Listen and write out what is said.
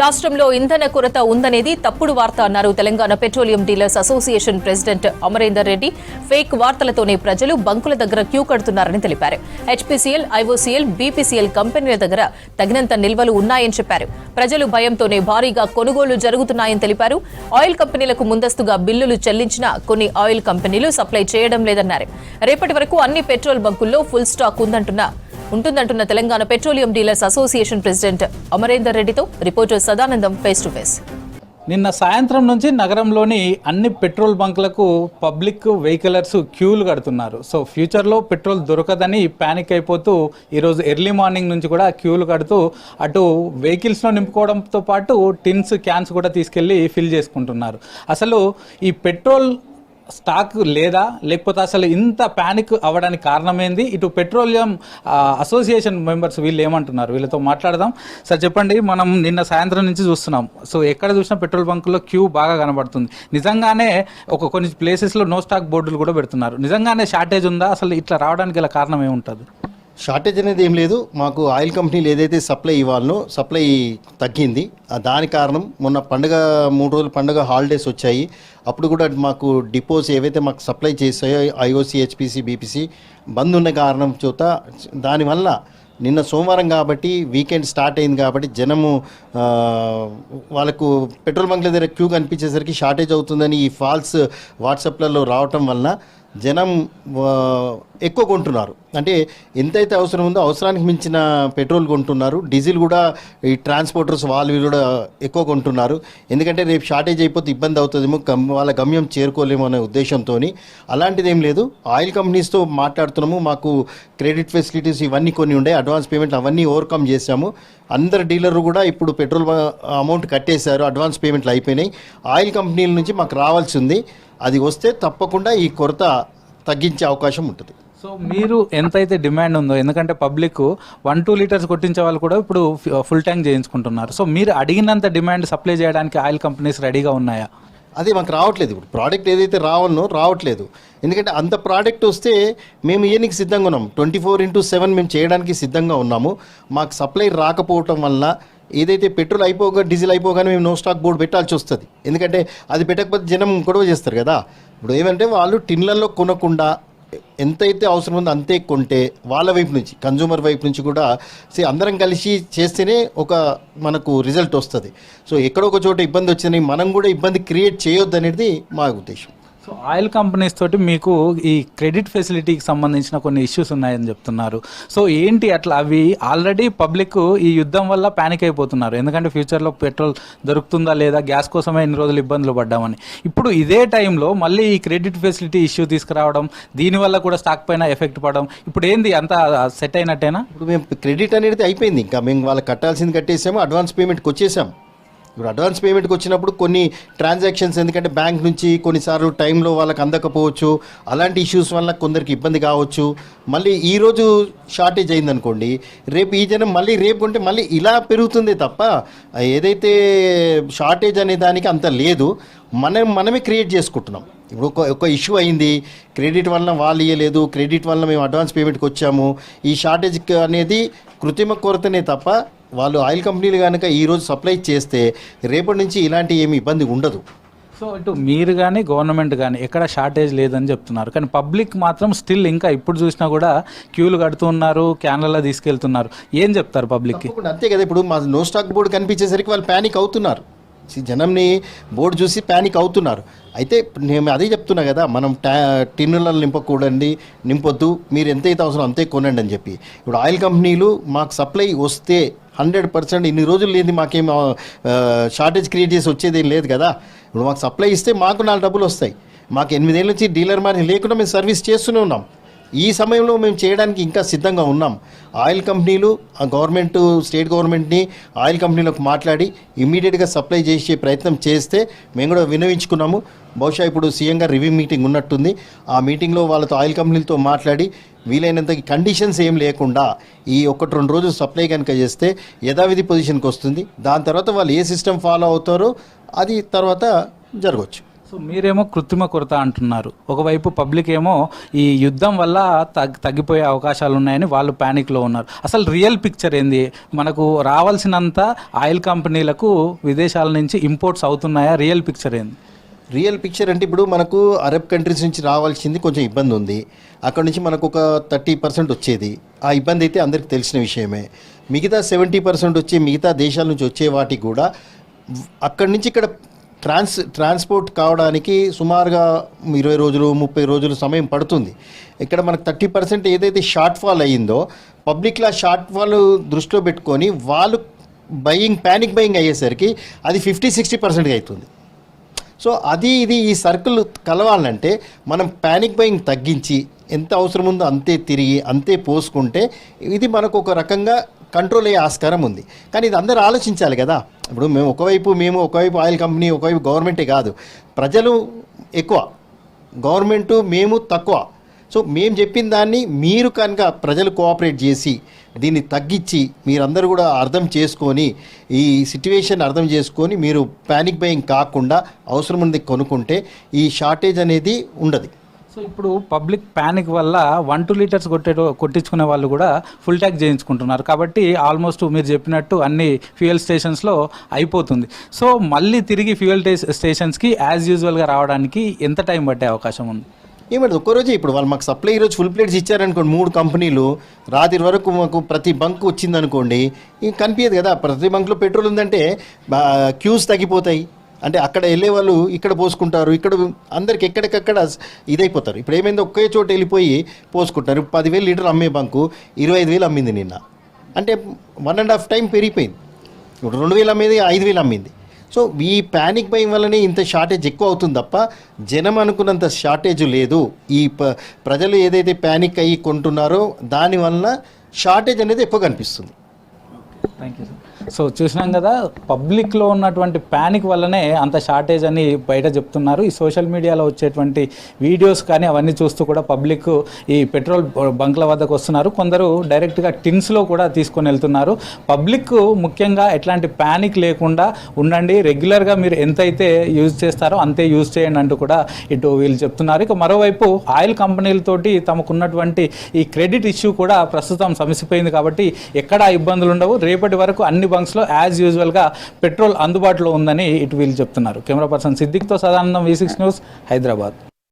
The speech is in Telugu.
రాష్ట్రంలో ఇంధన కొరత ఉందనేది తప్పుడు వార్త అన్నారు Telangana petroleum dealers association president Amarender Reddy. Fake వార్తలతోనే ప్రజలు బంకుల దగ్గర క్యూ కడుతున్నారని తెలిపారు. హెచ్పీసీఎల్, ఐఓసీఎల్, బీపీసీఎల్ కంపెనీల దగ్గర తగినంత నిల్వలు ఉన్నాయని చెప్పారు. ప్రజలు భయంతోనే భారీగా కొనుగోళ్లు జరుగుతున్నాయని తెలిపారు. ఆయిల్ కంపెనీలకు ముందస్తుగా బిల్లులు చెల్లించినా కొన్ని ఆయిల్ కంపెనీలు సప్లై చేయడం లేదన్నారు. రేపటి వరకు అన్ని పెట్రోల్ బంకుల్లో ఫుల్ స్టాక్ ఉంటుందంటున్న Telangana petroleum dealers association president Amarender రెడ్డితో reporter Sadanandam face to face. నిన్న సాయంత్రం నుంచి నగరంలోని అన్ని పెట్రోల్ బంకులకు పబ్లిక్ వెహికలర్స్ క్యూలు కడుతున్నారు. సో ఫ్యూచర్లో పెట్రోల్ దొరకదని ప్యానిక్ అయిపోతూ ఈరోజు ఎర్లీ మార్నింగ్ నుంచి కూడా క్యూలు కడుతూ అటు వెహికల్స్లో నింపుకోవడంతో పాటు టిన్స్, క్యాన్స్ కూడా తీసుకెళ్ళి ఫిల్ చేసుకుంటున్నారు. అసలు ఈ పెట్రోల్ స్టాక్ లేదా, లేకపోతే అసలు ఇంత ప్యానిక్ అవ్వడానికి కారణమైంది? ఇటు పెట్రోలియం అసోసియేషన్ మెంబర్స్ వీళ్ళు ఏమంటున్నారు, వీళ్ళతో మాట్లాడదాం. సార్ చెప్పండి, మనం నిన్న సాయంత్రం నుంచి చూస్తున్నాం. సో ఎక్కడ చూసినా పెట్రోల్ బంకుల్లో క్యూ బాగా కనబడుతుంది. నిజంగానే కొన్ని ప్లేసెస్లో నో స్టాక్ బోర్డులు కూడా పెడుతున్నారు. నిజంగానే షార్టేజ్ ఉందా? అసలు ఇట్లా రావడానికి గల కారణం ఏముంటుంది? షార్టేజ్ అనేది ఏం లేదు. మాకు ఆయిల్ కంపెనీలు ఏదైతే సప్లై ఇవ్వాలనో సప్లై తగ్గింది. దాని కారణం మొన్న 3 రోజులు పండుగ హాలిడేస్ వచ్చాయి. అప్పుడు కూడా మాకు డిపోస్ ఏవైతే మాకు సప్లై చేసాయో ఐఓసీ, హెచ్పీసీ, బీపీసీ బంద్ ఉన్న కారణం చేత దానివల్ల నిన్న సోమవారం కాబట్టి వీకెండ్ స్టార్ట్ అయింది కాబట్టి జనము వాళ్ళకు పెట్రోల్ బంక్ల దగ్గర క్యూ కనిపించేసరికి షార్టేజ్ అవుతుందని ఈ ఫాల్స్ వాట్సాప్లలో రావటం వలన జనం ఎక్కువ కొంటున్నారు. అంటే ఎంతైతే అవసరం ఉందో అవసరానికి మించిన పెట్రోల్ కొంటున్నారు. డీజిల్ కూడా ఈ ట్రాన్స్పోర్టర్స్ వాళ్ళు కూడా ఎక్కువ కొంటున్నారు. ఎందుకంటే రేపు షార్టేజ్ అయిపోతే ఇబ్బంది అవుతుందేమో, వాళ్ళ గమ్యం చేరుకోలేమో అనే ఉద్దేశంతో. అలాంటిది ఏం లేదు. ఆయిల్ కంపెనీస్తో మాట్లాడుతున్నాము. మాకు క్రెడిట్ ఫెసిలిటీస్ ఇవన్నీ కొన్ని ఉండే, అడ్వాన్స్ పేమెంట్ అవన్నీ ఓవర్కమ్ చేశాము. అందరు డీలర్లు కూడా ఇప్పుడు పెట్రోల్ అమౌంట్ కట్టేశారు, అడ్వాన్స్ పేమెంట్లు అయిపోయినాయి. ఆయిల్ కంపెనీల నుంచి మాకు రావాల్సి ఉంది. అది వస్తే తప్పకుండా ఈ కొరత తగ్గించే అవకాశం ఉంటుంది. సో మీరు ఎంతైతే డిమాండ్ ఉందో, ఎందుకంటే పబ్లిక్ 1-2 లీటర్స్ కొట్టించే వాళ్ళు కూడా ఇప్పుడు ఫుల్ ట్యాంక్ చేయించుకుంటున్నారు. సో మీరు అడిగినంత డిమాండ్ సప్లై చేయడానికి ఆయిల్ కంపెనీస్ రెడీగా ఉన్నాయా? అది మాకు రావట్లేదు. ఇప్పుడు ప్రోడక్ట్ ఏదైతే రావట్లేదు. ఎందుకంటే అంత ప్రోడక్ట్ వస్తే మేము ఇయనికి సిద్ధంగా ఉన్నాము. 24/7 మేము చేయడానికి సిద్ధంగా ఉన్నాము. మాకు సప్లై రాకపోవటం వల్ల ఏదైతే పెట్రోల్ డీజిల్ అయిపోగానే మేము నో స్టాక్ బోర్డు పెట్టాల్సి వస్తుంది. ఎందుకంటే అది పెట్టకపోతే జనం గొడవ చేస్తారు కదా. ఇప్పుడు ఏమంటే వాళ్ళు టిన్లలో కొనకుండా ఎంతైతే అవసరం ఉందో అంతే కొంటే వాళ్ళ వైపు నుంచి, కన్జ్యూమర్ వైపు నుంచి కూడా అందరం కలిసి చేస్తేనే మనకు రిజల్ట్ వస్తుంది. సో ఎక్కడో ఒక చోట ఇబ్బంది వచ్చిందని మనం కూడా ఇబ్బంది క్రియేట్ చేయొద్దు అనేది మా ఉద్దేశం. సో ఆయిల్ కంపెనీస్ తోటి మీకు ఈ క్రెడిట్ ఫెసిలిటీకి సంబంధించిన కొన్ని ఇష్యూస్ ఉన్నాయని చెప్తున్నారు. సో ఏంటి అట్లా? అవి ఆల్రెడీ పబ్లిక్ ఈ యుద్ధం వల్ల ప్యానిక్ అయిపోతున్నారు. ఎందుకంటే ఫ్యూచర్లో పెట్రోల్ దొరుకుతుందా లేదా, గ్యాస్ కోసమే ఇన్ని రోజులు ఇబ్బందులు పడ్డామని. ఇప్పుడు ఇదే టైంలో మళ్ళీ ఈ క్రెడిట్ ఫెసిలిటీ ఇష్యూ తీసుకురావడం, దీనివల్ల కూడా స్టాక్ పైన ఎఫెక్ట్ పడడం, ఇప్పుడు ఏంది అంతా సెట్ అయినట్టేనా? ఇప్పుడు మేము క్రెడిట్ అనేది అయిపోయింది. ఇంకా మేము వాళ్ళకి కట్టాల్సింది కట్టేసాము, అడ్వాన్స్ పేమెంట్కి వచ్చేసాం. ఇప్పుడు అడ్వాన్స్ పేమెంట్కి వచ్చినప్పుడు కొన్ని ట్రాన్సాక్షన్స్, ఎందుకంటే బ్యాంక్ నుంచి కొన్నిసార్లు టైంలో వాళ్ళకి అందకపోవచ్చు, అలాంటి ఇష్యూస్ వల్ల కొందరికి ఇబ్బంది కావచ్చు. మళ్ళీ ఈరోజు షార్టేజ్ అయిందనుకోండి, రేపు ఈ జనం మళ్ళీ రేపు కొంటే మళ్ళీ ఇలా పెరుగుతుంది తప్ప ఏదైతే షార్టేజ్ అనే దానికి అంత లేదు. మనమే క్రియేట్ చేసుకుంటున్నాం. ఇప్పుడు ఒక ఇష్యూ అయింది, క్రెడిట్ వల్ల వాళ్ళు ఇవ్వలేదు, క్రెడిట్ వల్ల మేము అడ్వాన్స్ పేమెంట్కి వచ్చాము. ఈ షార్టేజ్ అనేది కృత్రిమ కొరతనే తప్ప వాళ్ళు ఆయిల్ కంపెనీలు కనుక ఈరోజు సప్లై చేస్తే రేపటి నుంచి ఇలాంటి ఏమి ఇబ్బంది ఉండదు. సో ఇటు మీరు కానీ గవర్నమెంట్ కానీ ఎక్కడ షార్టేజ్ లేదని చెప్తున్నారు, కానీ పబ్లిక్ మాత్రం స్టిల్ ఇంకా ఇప్పుడు చూసినా కూడా క్యూలు కడుతున్నారు, క్యాన్లలో తీసుకెళ్తున్నారు. ఏం చెప్తారు పబ్లిక్కి? అంతే కదా. ఇప్పుడు మా నో స్టాక్ బోర్డు కనిపించేసరికి వాళ్ళు ప్యానిక్ అవుతున్నారు. జనంని బోర్డు చూసి ప్యానిక్ అవుతున్నారు. అయితే నేను అదే చెప్తున్నా కదా, మనం టిన్నులలో నింపొద్దు, మీరు ఎంతైతే అవసరం అంతే కొనండి అని చెప్పి. ఇప్పుడు ఆయిల్ కంపెనీలు మాకు సప్లై వస్తే 100% ఇన్ని రోజులు లేదు, మాకేం షార్టేజ్ క్రియేట్ చేసి వచ్చేదేం లేదు కదా. ఇప్పుడు మాకు సప్లై ఇస్తే మాకు 4 డబ్బులు వస్తాయి. మాకు 8 ఏళ్ళ నుంచి డీలర్ మార్జిన్ లేకుండా మేము సర్వీస్ చేస్తూనే ఉన్నాం. ఈ సమయంలో మేము చేయడానికి ఇంకా సిద్ధంగా ఉన్నాం. ఆయిల్ కంపెనీలు, గవర్నమెంట్, స్టేట్ గవర్నమెంట్ని ఆయిల్ కంపెనీలకు మాట్లాడి ఇమ్మీడియట్గా సప్లై చేసే ప్రయత్నం చేస్తే మేము కూడా విన్నవించుకున్నాము. బహుశా ఇప్పుడు సీఎం గారు రివ్యూ మీటింగ్ ఉన్నట్టుంది. ఆ మీటింగ్లో వాళ్ళతో ఆయిల్ కంపెనీలతో మాట్లాడి వీలైనంత కండిషన్స్ ఏం లేకుండా ఈ 1-2 రోజులు సప్లై కనుక చేస్తే యథావిధి పొజిషన్కి వస్తుంది. దాని తర్వాత వాళ్ళు ఏ సిస్టమ్ ఫాలో అవుతారో అది తర్వాత జరగవచ్చు. సో సో మీరేమో కృత్రిమ కొరత అంటున్నారు, ఒకవైపు పబ్లిక్ ఏమో ఈ యుద్ధం వల్ల తగ్గిపోయే అవకాశాలు ఉన్నాయని వాళ్ళు ప్యానిక్లో ఉన్నారు. అసలు రియల్ పిక్చర్ ఏంది? మనకు రావాల్సినంత ఆయిల్ కంపెనీలకు విదేశాల నుంచి ఇంపోర్ట్స్ అవుతున్నాయా? రియల్ పిక్చర్ ఏంది? రియల్ పిక్చర్ అంటే ఇప్పుడు మనకు అరబ్ కంట్రీస్ నుంచి రావాల్సింది కొంచెం ఇబ్బంది ఉంది. అక్కడ నుంచి మనకు ఒక 30% వచ్చేది. ఆ ఇబ్బంది అయితే అందరికీ తెలిసిన విషయమే. మిగతా 70% వచ్చే మిగతా దేశాల నుంచి వచ్చే వాటికి కూడా అక్కడి నుంచి ఇక్కడ ట్రాన్స్పోర్ట్ కావడానికి సుమారుగా 20 రోజులు 30 రోజులు సమయం పడుతుంది. ఇక్కడ మనకు 30% ఏదైతే షార్ట్ ఫాల్ అయ్యిందో పబ్లిక్లో షార్ట్ ఫాల్ దృష్టిలో పెట్టుకొని వాళ్ళు ప్యానిక్ బయింగ్ అయ్యేసరికి అది 50-60% అవుతుంది. సో ఇది ఈ సర్కిల్ కలవాలంటే మనం ప్యానిక్ బయింగ్ తగ్గించి ఎంత అవసరం ఉందో అంతే తిరిగి అంతే పోసుకుంటే ఇది మనకు ఒక రకంగా కంట్రోల్ అయ్యే ఆస్కారం ఉంది. కానీ ఇది అందరూ ఆలోచించాలి కదా. ఇప్పుడు మేము ఒకవైపు ఆయిల్ కంపెనీ, ఒకవైపు గవర్నమెంటే కాదు, ప్రజలు ఎక్కువ, గవర్నమెంటు మేము తక్కువ. సో మేము చెప్పిన దాన్ని మీరు కనుక ప్రజలు కోఆపరేట్ చేసి దీన్ని తగ్గించి మీరందరూ కూడా అర్థం చేసుకొని ఈ సిట్యువేషన్ అర్థం చేసుకొని మీరు ప్యానిక్ బయింగ్ కాకుండా అవసరం ఉంది కొనుక్కుంటే ఈ షార్టేజ్ అనేది ఉండదు. సో ఇప్పుడు పబ్లిక్ ప్యానిక్ వల్ల 1-2 లీటర్స్ కొట్టించుకునే వాళ్ళు కూడా ఫుల్ ట్యాంక్ చేయించుకుంటున్నారు. కాబట్టి ఆల్మోస్ట్ మీరు చెప్పినట్టు అన్ని ఫ్యూయల్ స్టేషన్స్లో అయిపోతుంది. సో మళ్ళీ తిరిగి ఫ్యూయల్ స్టేషన్స్కి యాజ్ యూజువల్గా రావడానికి ఎంత టైం పట్టే అవకాశం ఉంది? ఏమంటే ఒక్కరోజే ఇప్పుడు వాళ్ళు మాకు సప్లై ఈరోజు ఫుల్ ప్లేట్స్ ఇచ్చారనుకోండి, 3 కంపెనీలు రాత్రి వరకు మాకు ప్రతి బంక్ వచ్చిందనుకోండి, ఇంక కనిపించదు కదా. ప్రతి బంక్లో పెట్రోల్ ఉందంటే క్యూస్ తగ్గిపోతాయి. అంటే అక్కడ వెళ్ళే వాళ్ళు ఇక్కడ పోసుకుంటారు, ఇక్కడ అందరికి ఎక్కడికక్కడ ఇదైపోతారు. ఇప్పుడు ఏమైంది, ఒకే చోట వెళ్ళిపోయి పోసుకుంటారు. 10,000 లీటర్లు అమ్మే బంకు 25,000 అమ్మింది నిన్న. అంటే 1.5 టైం పెరిగిపోయింది. ఇప్పుడు 2,000 అమ్మేది 5,000 అమ్మింది. సో ఈ ప్యానిక్ బయింగ్ వల్లనే ఇంత షార్టేజ్ ఎక్కువ అవుతుంది తప్ప జనం అనుకున్నంత షార్టేజ్ లేదు. ఈ ప్రజలు ఏదైతే ప్యానిక్ అయ్యి కొంటున్నారో దానివల్ల షార్టేజ్ అనేది ఎక్కువ కనిపిస్తుంది. Thank you sir. సో చూసినాం కదా, పబ్లిక్లో ఉన్నటువంటి ప్యానిక్ వల్లనే అంత షార్టేజ్ అని బయట చెప్తున్నారు. ఈ సోషల్ మీడియాలో వచ్చేటువంటి వీడియోస్ కానీ అవన్నీ చూస్తూ కూడా పబ్లిక్ ఈ పెట్రోల్ బంక్ల వద్దకు వస్తున్నారు. కొందరు డైరెక్ట్గా టిన్స్లో కూడా తీసుకొని వెళ్తున్నారు. పబ్లిక్ ముఖ్యంగా ఎట్లాంటి ప్యానిక్ లేకుండా ఉండండి, రెగ్యులర్గా మీరు ఎంతైతే యూజ్ చేస్తారో అంతే యూజ్ చేయండి అంటూ కూడా ఇటు వీళ్ళు చెప్తున్నారు. ఇక మరోవైపు ఆయిల్ కంపెనీలతోటి తమకున్నటువంటి ఈ క్రెడిట్ ఇష్యూ కూడా ప్రస్తుతం సమసిపోయింది. కాబట్టి ఎక్కడా ఇబ్బందులు ఉండవు. రేపటి వరకు అన్ని బంక్స్లో యాజ్ యూజువల్గా పెట్రోల్ అందుబాటులో ఉందని ఇటు వీళ్ళు చెప్తున్నారు. కెమెరా పర్సన్ సిద్దిక్తో సదానందం, V6 న్యూస్, హైదరాబాద్.